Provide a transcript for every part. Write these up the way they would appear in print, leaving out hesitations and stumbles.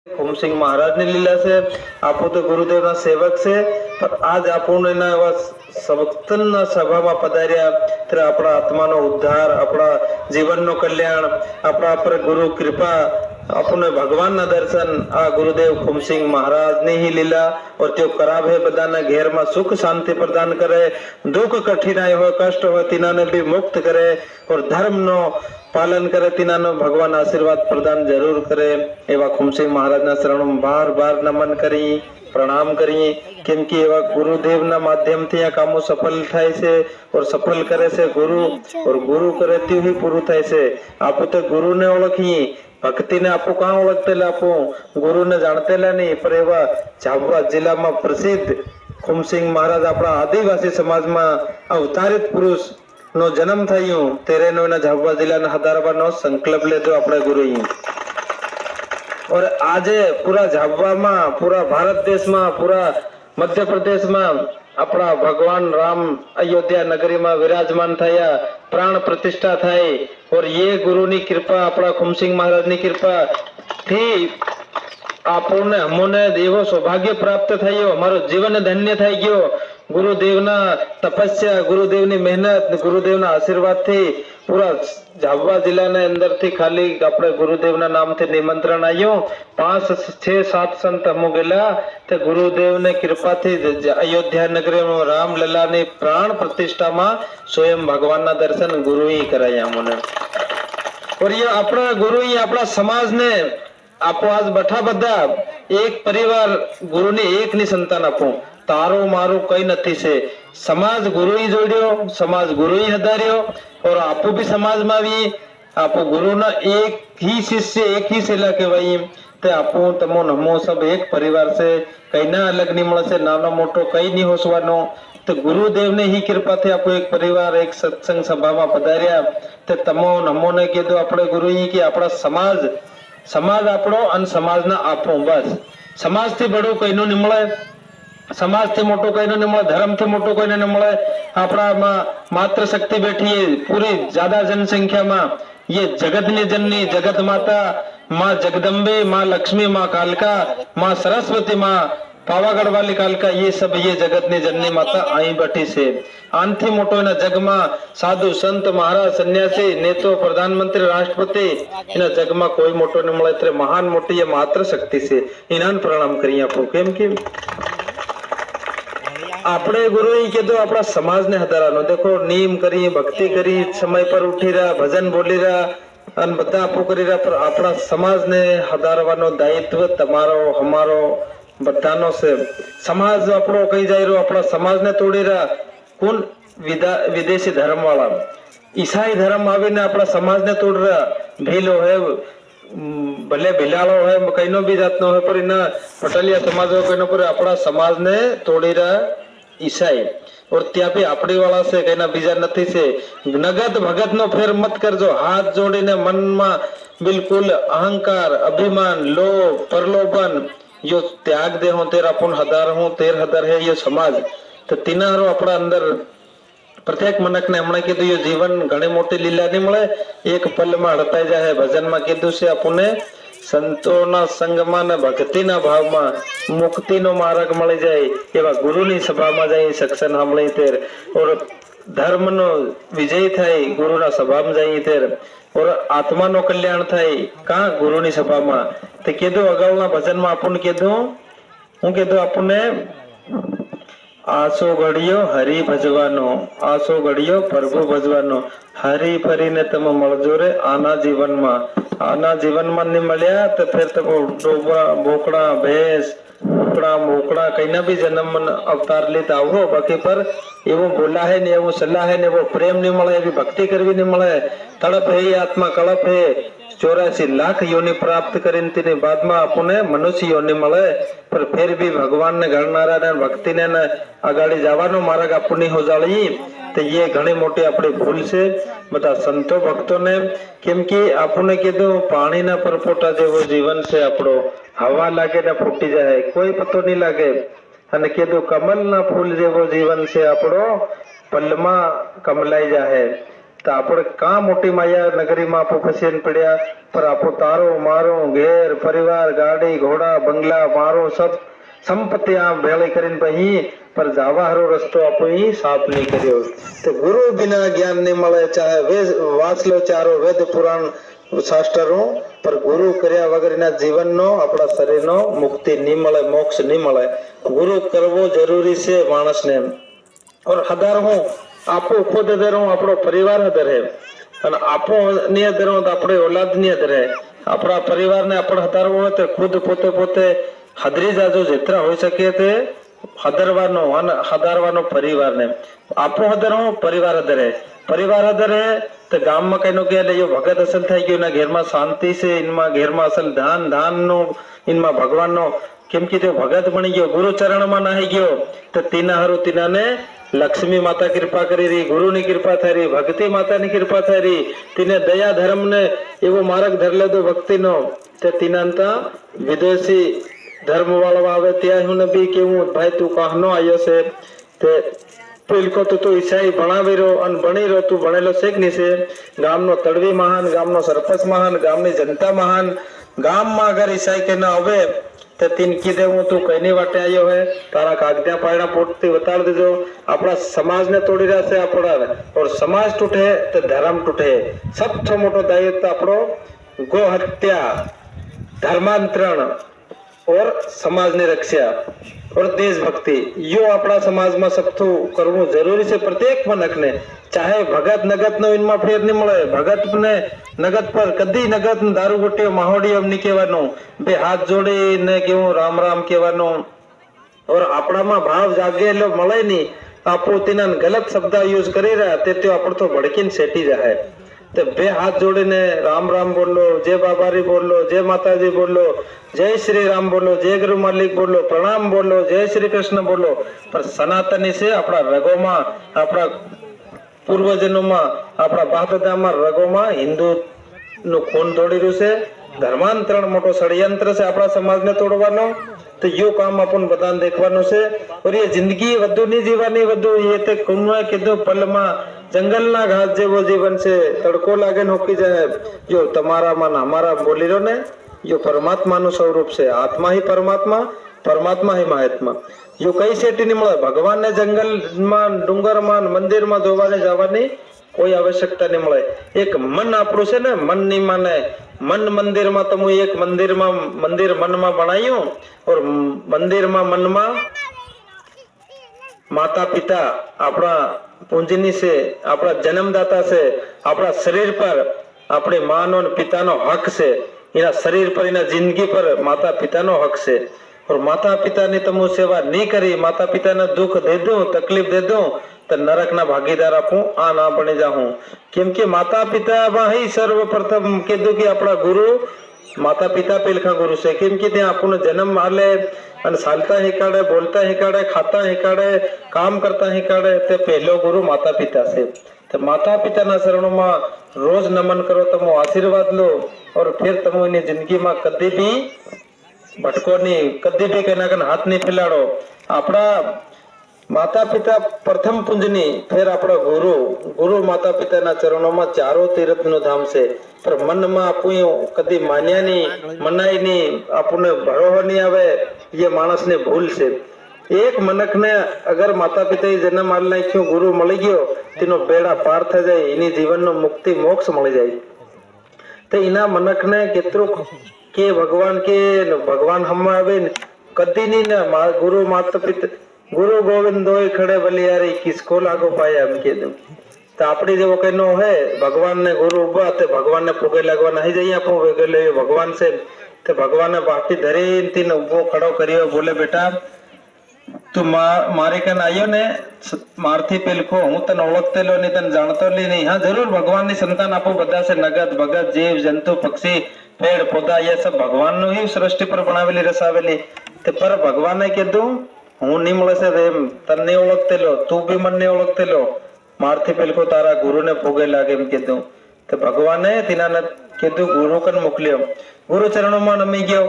ખુમસિંગ મહારાજની લીલા છે. આપો તો ગુરુદેવના સેવક છે, પણ આજ આપણને એવા સત્સંગના સભામાં પધાર્યા ત્યારે આપણા આત્માનો ઉદ્ધાર, આપણા જીવનનો કલ્યાણ, આપણા પર ગુરુ કૃપા, આપણને ભગવાનના દર્શન આ ગુરુદેવ ખુમસિંગ મહારાજની ही લીલા और તેઓ કરાવે બધાના ઘેરમાં સુખ શાંતિ પ્રદાન કરે, દુઃખ કઠિનાઈ હોય કષ્ટ હોય તેનાને બી મુક્ત કરે और ધર્મનો પાલન કરે તેનાનો ભગવાન આશીર્વાદ પ્રદાન જરૂર કરે એવા ખુમસિંગ મહારાજના શરણોમાં બાર બાર નમન કરી પ્રણામ કરીએ. કેમ કે એવા ગુરુદેવના માધ્યમથી આ કામો સફળ થાય છે और સફળ કરે છે ગુરુ और ગુરુ કરે તેવું પૂરું થાય છે. આપણે તો ગુરુને ઓળખીએ, ભક્તિને આપો કાં ઓળખતેલા આપો, ગુરુને જાણતેલા નહીં, પણ એવા ઝાબુઆ જિલ્લામાં પ્રસિદ્ધ ખુમસિંગ મહારાજ આપણા આદિવાસી સમાજમાં અવતારિત પુરુષ નો જન્મ થયો ત્યારે એના ઝાબુઆ જિલ્લાના હદારવાનો સંકલ્પ લીધો આપણે ગુરુએ. और આજે પૂરા ઝાબુઆમાં, પૂરા ભારત દેશમાં, પૂરા મધ્ય પ્રદેશમાં આપણા ભગવાન રામ અયોધ્યા નગરીમાં વિરાજમાન થયા, પ્રાણ પ્રતિષ્ઠા થઈ और ये ગુરુની કૃપા, આપણા ખુમસિંગ મહારાજની કૃપા થી આપણને અમોને એવો સૌભાગ્ય પ્રાપ્ત થયો, અમારું જીવન ધન્ય થઈ ગયો. ગુરુદેવના તપસ્યા, ગુરુદેવની મહેનત, ગુરુદેવના આશીર્વાદથી પૂરા ઝાબુઆ જિલ્લાના અંદરથી ખાલી આપણે ગુરુદેવના નામથી નિમંત્રણ આવ્યું. 5, 6, 7 સંત અમો ગયેલા તે ગુરુદેવની કૃપાથી અયોધ્યા નગરીમાં રામલલાની પ્રાણ પ્રતિષ્ઠામાં સ્વયં ભગવાનના દર્શન ગુરુએ કરાયા અમને. और ये આપણા ગુરુએ આપણા સમાજને આપો આજ બઠા બધા એક પરિવાર ગુરુની એકની સંતાન આપો. તારો મારું કઈ નથી છે, સમાજ ગુરુએ જોડ્યો, સમાજ ગુરુએ હદાર્યો और આપો બી સમાજમાં આવી. આપો ગુરુના એક ही શિષ્ય, એક ही શેલા કહેવાય. તે આપો તમો નમો સબ એક પરિવાર છે, કઈના અલગ નહીં મળશે, નાનો મોટો કઈ નહીં હોસવાનો. તો ગુરુદેવને ही કૃપાથી આપો એક પરિવાર એક સત્સંગ સભામાં પધાર્યા. તે તમો નમોને કીધું આપણે ગુરુએ કે આપણા સમાજ આપણો અને સમાજના આપો. બસ સમાજથી બડું કઈનું નહીં મળે, સમાજથી મોટું કઈનું નહીં મળે, ધર્મથી મોટું કોઈને નહીં મળે. આપણામાં માત્ર શક્તિ બેઠી પૂરી જ્યાદા જનસંખ્યામાં ये જગતની જનની જગત માતા माँ जगदम्बे, माँ लक्ष्मी, माँ कालका, माँ सरस्वती, माँ पावागढ़ वाली कालका, ये सब ये जगत ने जननी माता आई बैठी से. आनथी मोटो एना जगमा साधु संत महाराज सन्यासी नेतो प्रधानमंत्री राष्ट्रपति एना जगमा कोई मोटो नहीं મળે. એટલે મહાન મોટી એ માત્ર શક્તિ છે, એના પ્રણામ કરીએ આપો. કેમ કે આપણે ગુરુએ કીધું આપણા સમાજને હદારવાનો. દેખો નિયમ કરી, ભક્તિ કરી, સમય પર ઉઠી રહ્યા, ભજન બોલી રહ્યા અને બધા આપો કરી રહ્યા, પણ આપણા સમાજને હદારવાનો દાયિત્વ તમારો અમારો બધાનો છે. સમાજ આપણો કઈ જાય રહ્યો, આપણા સમાજને તોડી રહ્યા કોણ? વિદેશી ધર્મ વાળા ઈસાઈ ધર્મ આવીને આપણા સમાજને તોડી રહ્યા. ભીલો હે, ભલે ભીલાળો હોય, કઈનો બી જાતનો હોય, પણ એના પટલિયા સમાજ હોય કઈનો, પર આપણા સમાજને તોડી રહ્યા ઈસાઈ. और ત્યાં બી આપણી વાળા છે, કઈના બીજા નથી છે. નગદ ભગત નો ફેર મત કરજો. હાથ જોડીને મનમાં બિલકુલ અહંકાર, અભિમાન, લોभ, प्रलोभन यो त्याग दे हो. तेरा अपन हदार हूं, तेर हदार है ये समाज. तो तीनारो अपना अंदर प्रत्येक मनक ने हमने कीधु ये जीवन घणी मोटी लीला नहीं મળે, એક પલમાં હડતાઈ જાય. ભજનમાં કીધું છે આપણને સંતોના સંગમાં ને ભક્તિના ભાવમાં મુક્તિનો માર્ગ મળી જાય. એવા ગુરુની સભામાં જઈ સત્સંગ સાંભળી તેર और ધર્મનો વિજય થાય ગુરુના સભામાં જઈ તેર और આત્માનો કલ્યાણ થાય કાં? ગુરુની સભામાં. તે કીધું અગાઉના ભજનમાં આપણને કીધું, હું કીધું આપણને આસો ઘડિયો હરિ ભજવાનો, આસો ઘડિયો પ્રભુ ભજવાનો. હરી ફરીને તમે મળજો રે આના જીવનમાં. આના જીવનમાં નહીં મળ્યા તો ફેર તમે ડોબા, બોકડા, ભેંસ, ઉપડા, મોકડા કઈના બી જન્મ અવતાર લેતા આવો. બાકી પર એવું બોલા હે ને, એવું સલાહ હે ને, એવો પ્રેમ નહીં મળે, એવી ભક્તિ કરવી નહીં મળે. તડપ હે આત્મા કળપ હે. 84 લાખ યોની પ્રાપ્ત કરીને તેની બાદમાં આપણને મનુષ્ય યોની મળે. પણ ફેર બી ભગવાનને ગણનારા ભક્તિને આગાડી જવાનો માર્ગ આપણને હોજાળી. તો એ ઘણી મોટી આપણી ભૂલ છે બધા સંતો ભક્તોને. કેમ કે આપણને કીધું પાણીના પરપોટા જેવો જીવન છે આપણો. હવા લાગે ને ફૂટી જાય, કોઈ પતો નહીં લાગે. અને કીધું કમલના ફૂલ જેવો જીવન છે આપણો, પલમાં કમલાઈ જાય. તો આપણે કાં મોટી માયા નગરીમાં આપણે ફસીને પડ્યા, પર આપણો તારો મારો ઘેર પરિવાર ગાડી ઘોડા બંગલા મારો સબ સંપત્તિ આ ભેળી કરીને પછી પર જાવા હારો રસ્તો આપણે સાફ નહીં કર્યો. તો ગુરુ બિના જ્ઞાન નહીં મળે, ચાહે વાંચ લો ચારો વેદ પુરાણ શાસ્ત્રો, પર ગુરુ કર્યા વગરના જીવનનો આપણા શરીરનો મુક્તિ નહીં મળે, મોક્ષ નહીં મળે. ગુરુ કરવો જરૂરી છે માણસને. और हदर हूँ आपो खुद हदर हूँ આપણો પરિવાર હદર હે, અને આપો ની હદર હો તો આપણે औलाद ની હદર હે. આપણા પરિવારને આપણે હદારવો હોય તો ખુદ પોતે પોતે હદરી જાજો જેટલા હોઈ શકે તે હદરવાનો અને હદારવાનો પરિવારને. આપો હદર હો પરિવાર હદર હે, પરિવાર હદર હે તો ગામમાં કઈનો કે લે ભગત અસલ થઈ ગયો ના ઘેરમાં શાંતિ છે, ઇનમાં ઘેરમાં અસલ ધાન નો ઇનમાં ભગવાનનો કેમ કે તે ભગત બની ગયો, ગુરુ ચરણમાં નાહી ગયો તો તીના હારું તીનાને લક્ષ્મી માતા કૃપા કરી રહી, ગુરુની કૃપા થઈ રહી, ભક્તિ માતાની કૃપા થઈ રહી, તેને દયા ધર્મ ને એવો માર્ગ ધર લેતો ભક્તિનો તે તીનાંતા વિદેશી ધર્મ વાળો આવે ત્યાં હું બી કેવું ભાઈ તું કહનો આવ્યો છે તે પેલકો તો તું ઈસાઈ ભણાવી રહ્યો અને ભણી રહ્યો, તું ભણેલો છે કે નહીં છે? ગામનો તડવી મહાન, ગામનો સરપંચ મહાન, ગામની જનતા મહાન. ગામમાં અગર ઈસાઈ કે ના હવે तो तीन कीधे हूँ तू कहीं वाटे आयो है, तारा कागजा पायड़ा पोटती बता दीजो. अपना समाज ने तोड़ी रहा से अपना, और समाज टूटे तो धर्म टूटे. सबसे मोटो दायित्व अपनो गो हत्या, धर्मांतरण और समाज ने रक्षा और देशभक्ति, यो अपना समाज में सबथु करवू जरूरी है प्रत्येक मनक ने. चाहे भगत नगत नो इनमें फेर नहीं मळे, भगत ने नगत पर कदी नगत दारू गोटे माहोडी एम नहीं कहेवानो, बे हाथ जोड़ी ने केवू राम राम कहेवानो. और अपना में भाव जागे एटलो मळे नहीं, आपो तेना गलत शब्द यूज करी रहा ते तो आपण तो भड़कीन सेटी जाए. तो बे हाथ जोड़ीने राम राम बोलो, जय बाबारी बोलो, जय माताजी बोलो, जय श्री राम बोलो, जय गुरु मालिक बोलो, प्रणाम बोलो, जय श्री कृष्ण बोलो. पर सनातनी से अपना रगो में, अपना पूर्वजनों में, अपना बापदादा में रगो में हिंदू नु खून दौड़ी रह्यु छे. धर्मांतरण मोटो षड्यंत्र से अपना समाज ने तोड़वानो. तो यो काम अपन बधाने देखवानो छे. और ये जिंदगी वधु नहीं जीवानी, वधु ये ते कुंवा कीधु पल में जंगल ना घास जेवो जीवन से तड़को लागे होकी जाए. यो तमारा मन हमारा बोली रो ने, यो परमात्मा नु स्वरूप से. आत्मा ही परमात्मा, परमात्मा ही महात्मा. यो कई सेटी नहीं मळे. भगवान ने जंगल में, डूंगर में, मंदिर में जोवाने जावानी कोई आवश्यकता नहीं मळे. एक मन आपणुं छे ने, मन नहीं माने. मन मंदिर में तमु एक मंदिर मन में बनायो, और मंदिर में मन में माता पिता अपना पूंजनी से, अपना जन्मदाता से, अपना शरीर पर अपने माँ नो पिता नो हक से, इना शरीर पर इना जिंदगी पर माता पिता नो हक से. और माता पिता ने तमु सेवा नहीं करी, माता पिता ने दुख दे दो, तकलीफ दे दो तो नरक ना भागीदार आपू आ ना बनी जाऊं. केम के माता पिता ही सर्वप्रथम कीधु कि अपना गुरु माता पिता पेलखा गुरु से. केम के त्या आपने जन्म आले અને ચાલતા હિકાડે, બોલતા હિકાડે, खाता હિકાડે, काम करता હિકાડે, તે પહેલો गुरु माता पिता से. तो माता पिता ना चरणों में रोज नमन करो, तमो आशीर्वाद लो, और फिर तमो इनी जिंदगी में कदी भी भटको नहीं, कदी भी कहीं हाथ नहीं फैलाड़ो. अपना माता पिता प्रथम पूजनी, फिर अपना गुरु. गुरु माता पिता ना चरणों में चारों तीर्थ नु धाम से. पर मन में आपू कदी मान्या नहीं, मनाई नहीं, आपने भरोहो नहीं आवे, ये मानस ने भूल से. एक मनक ने अगर माता पिता जन्म आल नाख्यो, गुरु मळी गयो, तेनो बेड़ा पार थई जाय, एनी जीवन नो मुक्ति मोक्ष मळी जाय. तो इना मनक ने केतरो के भगवान के भगवान हम आवे कदी नहीं ने. गुरु माता पिता गुरु गोविंद दोय खड़े बलियारी, किसको लागो पाया हम के दो. तो आपड़ी जेवो कहनो है भगवान ने गुरु उभा ते भगवान ने पुगे लगवा नहीं जाइए आपो वेगे ले भगवान से. तो भगवान ने बाटी धरी तीन उभो खड़ो करियो, बोले बेटा तू मारे कन आयो ने मारथी पेलखो हूँ तन ओळखते लो नहीं, तन जानतो ली नहीं. हाँ जरूर भगवान ની संतान आपो बधा से नगद भगत जीव जंतु पक्षी पेड़ पौधा ये सब भगवान नु ही सृष्टि पर बनावेली रसावेली. ते पर भगवान ने कीधु हूँ नहीं मळे से तन नहीं ओळखते लो, तू भी मन नहीं ओळखते लो, मारथी पेलखो तारा गुरु ने भोगे लागे एम कीधु. तो भगवान ने तीना ने कीधु गुरु कन मोकल्यो. गुरु चरणों में नमी गयो.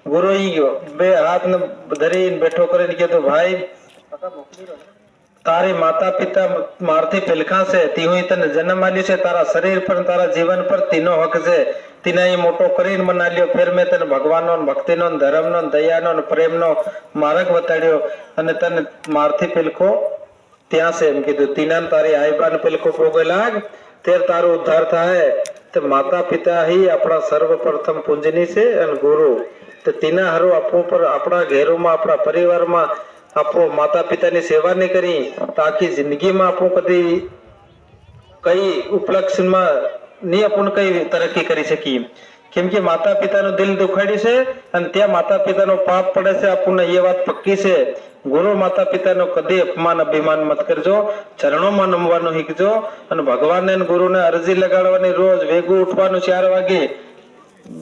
गुरु ही गयो, बे हाथ ने धरी बैठो करीने कीधु भाई તારી માતા પિતા મારથી પેલખા છે તીहुई તને જન્મ આલ્યો છે તારા શરીર પર તારા જીવન પર તીનો હક છે તીને એ મોટો કરીને મનાલ્યો ફેર મેં તને ભગવાનનો ભક્તિનો ધર્મનો દયાનો પ્રેમનો માર્ગ બતાડ્યો અને તને મારથી પેલખો ત્યાં છે એમ કીધું તીના તારી આઈબાન પેલખો પોગે લાગ તેર તારો ઉદ્ધાર થાય તો માતા પિતા ही આપણા સર્વપ્રથમ પૂજની છે અને ગુરુ તો તેના હારું આપણું પર આપણા ઘેરોમાં આપણા પરિવારમાં આપણો માતા પિતાની સેવા નહીં કરી તો આખી જિંદગીમાં આપણું કદી કઈ ઉપલક્ષમાં નહીં આપણને કઈ તરક્કી કરી શકીએ કેમ કે માતા પિતાનું દિલ દુખાડ્યું છે અને ત્યાં માતા પિતાનો પાપ પડે છે આપણને એ વાત પક્કી છે ગુરુ માતા પિતાનો કદી અપમાન અભિમાન મત કરજો ચરણોમાં નમવાનું શીખજો અને ભગવાનને અને ગુરુને અરજી લગાડવાની રોજ વેગું ઉઠવાનું 4 વાગે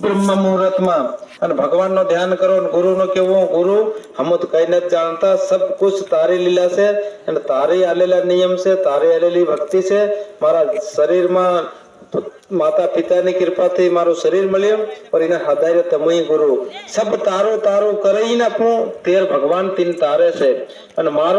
બ્રહ્મ મુહૂર્તમાં અને ભગવાનનો ધ્યાન કરો અને ગુરુનો કેવું ગુરુ હમ તો કઈ નથી જાણતા સબ કુછ તારી લીલા છે અને તારી આલેલા નિયમ છે તારી આલેલી ભક્તિ છે મારા શરીરમાં માતા પિતાની કૃપાથી મારું શરીર મળ્યું और इन्हें हृदय तमई गुरु सब तारो तारो કરીને આપણું તેર ભગવાન તીન તારે છે અને મારો